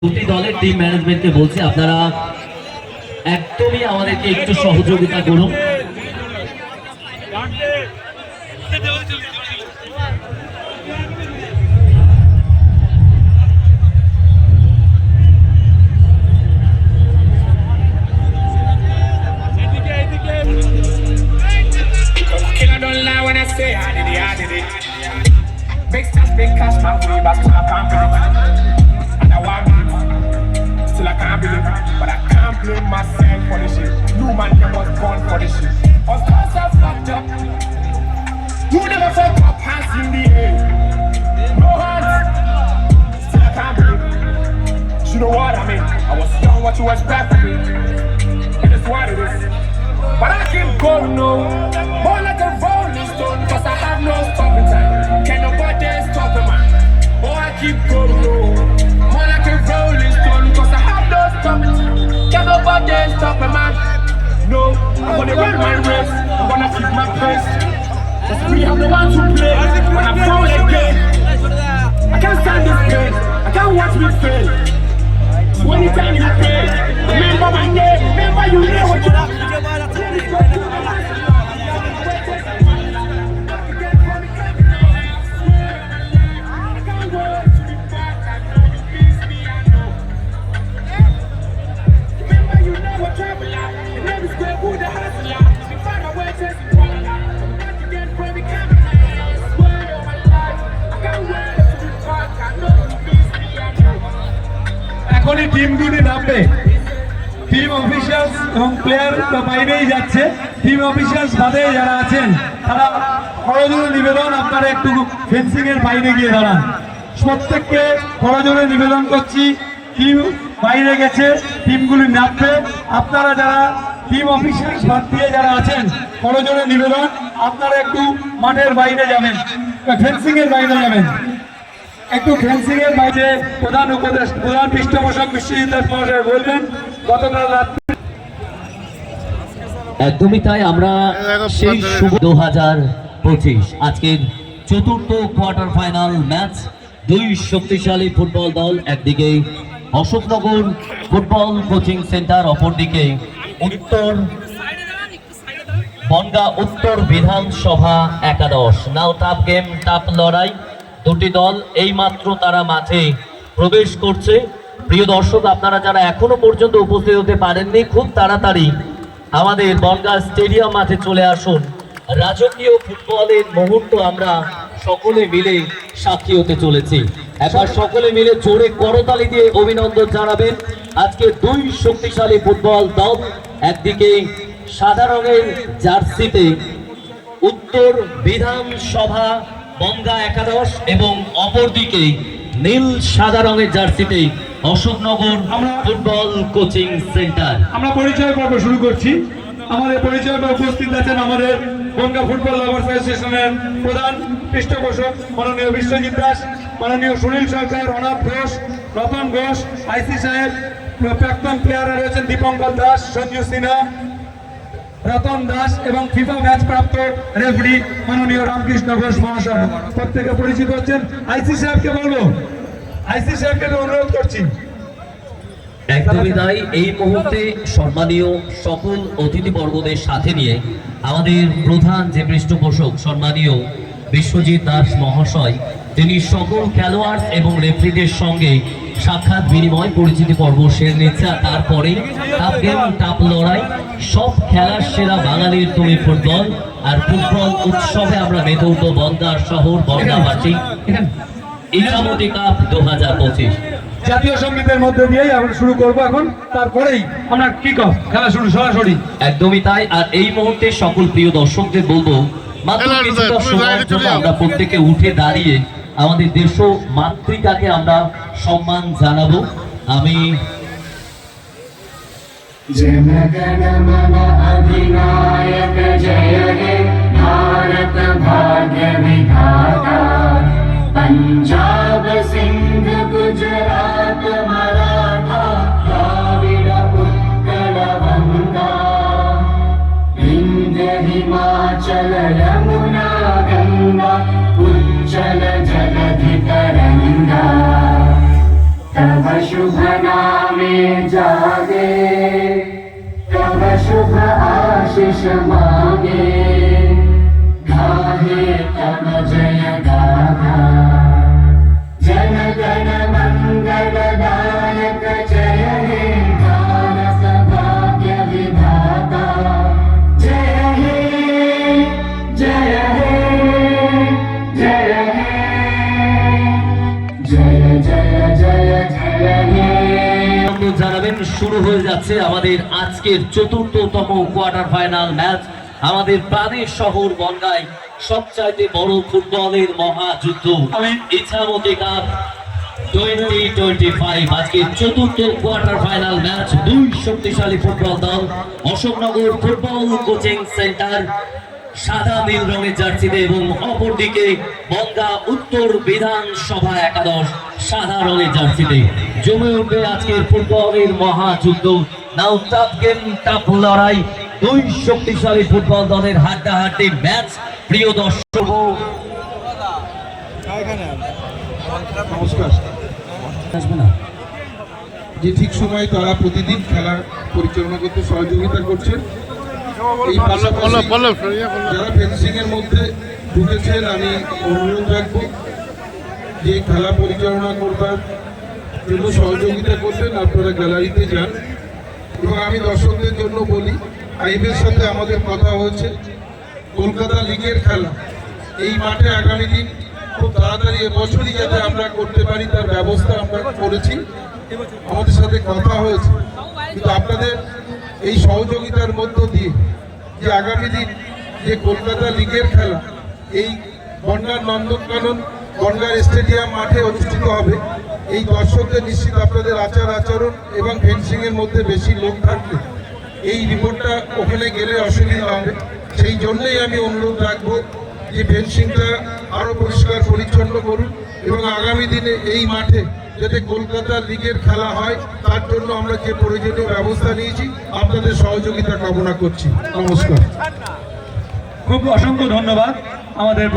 দুটি দলের টিম ম্যানেজমেন্টকে বলছে আপনারা একদমই আমাদেরকে একটু সহযোগিতা করুন। Big stars, big cash, my way back to my family. And I want me, still I can't believe it. But I can't blame myself for this shit. New man that was born for this shit. Of course I fucked up. You never fuck up, hands in the air. No hands, still I can't believe it. You know what I mean? I was young, what you expect from me. It is what it is. But I keep going on, more like a rolling stone, cause I have no stopping time. Can nobody stop me, man? Oh, I keep going on, more like a rolling stone, cause I have no stopping time. Can nobody stop me, man? No, I'm gonna run my race, I'm gonna keep my pace. Cause we have the one to play, when I fall again. I can't stand this pain, I can't watch me fail. So anytime you pray, remember my name, remember you know what you have. এখনই team দুটি নামবে, team অফিশিয়ালস এবং player তো বাইরেই যাচ্ছে। Team অফিশিয়ালস বাদে যারা আছেন তারা করজোড়ে নিবেদন, আপনারা একটু ফেন্সিং এর বাইরে গিয়ে দাঁড়ান। প্রত্যেককে করজোড়ে নিবেদন করছি, টিম বাইরে গেছে, টিমগুলি নামবে। আপনারা যারা টিম অফিশিয়ালস বাদ দিয়ে যারা আছেন, করজোড়ে নিবেদন আপনারা একটু মাঠের বাইরে যাবেন, ফেন্সিং এর বাইরে যাবেন। একটু ফেন্সিং এর বাইরে প্রধান পৃষ্ঠপোষক বিশ্বজিৎ দাস মহাশয় বলবেন গতকাল রাত্রে। একদমই তাই, আমরা সেই 2025 আজকের চতুর্থ কোয়ার্টার ফাইনাল ম্যাচ। দুই শক্তিশালী ফুটবল দল, একদিকে অশোকনগর ফুটবল কোচিং সেন্টার, অপরদিকে উত্তর বনগাঁ উত্তর বিধানসভা একাদশ। নাও টাফ গেম, টাফ লড়াই, দুটি দল এই মাত্র তারা মাঠে প্রবেশ করছে। প্রিয় দর্শক, আপনারা যারা এখনো পর্যন্ত উপস্থিত হতে পারেননি, খুব তাড়াতাড়ি আমাদের বনগাঁ স্টেডিয়াম মাঠে চলে আসুন। রাজকীয় ফুটবলের মুহূর্ত আমরা সকলে মিলে সাক্ষী হতে চলেছি। একবার সকলে মিলে জোরে করতালি দিয়ে অভিনন্দন জানাবেন আজকে দুই শক্তিশালী ফুটবল দল। একদিকে সাদা রঙের জার্সিতে উত্তর বিধানসভা বনগাঁ একাদশ এবং অপরদিকে নীল সাদা রঙের জার্সিতে অশোকনগর ফুটবল কোচিং সেন্টার। আমরা পরিচয় পর্ব শুরু করছি। আমাদের পরিচয় পর্ব উপস্থিত আছেন আমাদের বনগাঁ ফুটবল লাভার্স অ্যাসোসিয়েশনের প্রধান পৃষ্ঠপোষক মাননীয় বিশ্বজিৎ দাস, মাননীয় সুনীল সরকার, অনাথ ঘোষ, রতন ঘোষ, আইসি সাহেব, প্রাক্তন প্লেয়াররা রয়েছেন দীপঙ্কর দাস, সঞ্জু সিনহা, রতন দাস এবং ফিফা ম্যাচ প্রাপ্ত রেফারি মাননীয় রামকৃষ্ণ ঘোষ মহাশয়। প্রত্যেকে পরিচিত হচ্ছেন। আইসি সাহেবকে বলবো, আইসি সাহেবকে অনুরোধ করছি। একদমই তাই, এই মুহূর্তে সম্মানীয় সকল অতিথিবর্গদের সাথে নিয়ে আমাদের প্রধান যে পৃষ্ঠপোষক সম্মানীয় বিশ্বজিৎ দাস মহাশয়, তিনি সকল খেলোয়াড় এবং রেফারিদের সঙ্গে সাক্ষাৎ বিনিময় পরিচিতি পর্ব সেরে নিচ্ছে। আর তারপরেই টাফ গেম, টাফ লড়াই, সব খেলার সেরা বাঙালির তুমি ফুটবল। আর ফুটবল উৎসবে আমরা মেতে উঠব বনগাঁ শহর, বনগাঁবাসী। ইছামতি কাপ 2025 জাতীয় সঙ্গীতের মধ্যে দিয়েই আমরা শুরু করব এখন, তারপরেই আমরা কিক অফ খেলা শুরু সরাসরি। একদমই তাই। আর এই মুহূর্তে সকল প্রিয় দর্শকদের বলবো, মাত্র কিছুটা সময়ের জন্য আমরা প্রত্যেকে উঠে দাঁড়িয়ে আমাদের দেশ মাতৃকাকে আমরা সম্মান জানাবো। আমি जनगण मन अधिनायक जय हे भारत भाग्य विधाता पंजाब सिंध गुजरात मराठा द्राविड उत्कल बंगा विंध्य हिमाचल यमुना गंगा उच्चल जलधि तरंगा तव शुभ नामे जागे तव शुभ आशीष मागे गाहे तव जय गाथा जन गण मंगल दायक जय हे भारत भाग्य विधाता जय हे जय हे जय हे जय जय जय जय हे জানাবেন শুরু হয়ে যাচ্ছে আমাদের আজকের চতুর্থতম কোয়ার্টার ফাইনাল ম্যাচ আমাদের প্রাণের শহর বনগাঁয় সবচাইতে বড় ফুটবলের মহাযুদ্ধ ইছামতি কাপ 2025 আজকের চতুর্থ কোয়ার্টার ফাইনাল ম্যাচ দুই শক্তিশালী ফুটবল দল অশোকনগর ফুটবল কোচিং সেন্টার সাদা নীল রঙের জার্সিতে এবং অপরদিকে বনগাঁ উত্তর বিধানসভা একাদশ সাদা রঙের জার্সিতে জমে উঠবে আজকের ফুটবলের মহাযুদ্ধ। নাও টাফ গেম টাফ লড়াই দুই শক্তিশালী ফুটবল দলের হাড্ডাহাড্ডি ম্যাচ। প্রিয় দর্শক নমস্কার। যে ঠিক সময়ে তারা প্রতিদিন খেলা পরিচালনা করতে সহযোগিতা করছেন। এই পাশাপাশি যারা ফেন্সিং এর মধ্যে ঢুকেছেন আমি অনুরোধ রাখবো যে খেলা পরিচালনা করবার জন্য সহযোগিতা করবেন, আপনারা গ্যালারিতে যান। এবং আমি দর্শকদের জন্য বলি, আইবের সাথে আমাদের কথা হয়েছে কলকাতা লিগের খেলা এই মাঠে আগামী দিন খুব তাড়াতাড়ি এবছরই যাতে আমরা করতে পারি তার ব্যবস্থা আমরা করেছি, আমাদের সাথে কথা হয়েছে। কিন্তু আপনাদের এই সহযোগিতার মধ্য দিয়ে যে আগামী দিন যে কলকাতা লিগের খেলা এই বনগাঁ নন্দনকানন বনগাঁ স্টেডিয়াম মাঠে অনুষ্ঠিত হবে, এই দর্শকদের নিশ্চিত আপনাদের আচার আচরণ এবং ফেন্সিংয়ের মধ্যে বেশি লোক থাকলে এই রিপোর্টটা ওখানে গেলে অসুবিধা হবে। সেই জন্যই আমি অনুরোধ রাখবো যে ফেন্সিংটা আরও পরিষ্কার পরিচ্ছন্ন করুন এবং আগামী দিনে এই মাঠে যাতে কলকাতা লিগের খেলা হয় তার জন্য আমরা যে প্রয়োজনীয় ব্যবস্থা নিয়েছি আপনাদের সহযোগিতা কামনা করছি। নমস্কার। খুব অসংখ্য ধন্যবাদ আমাদের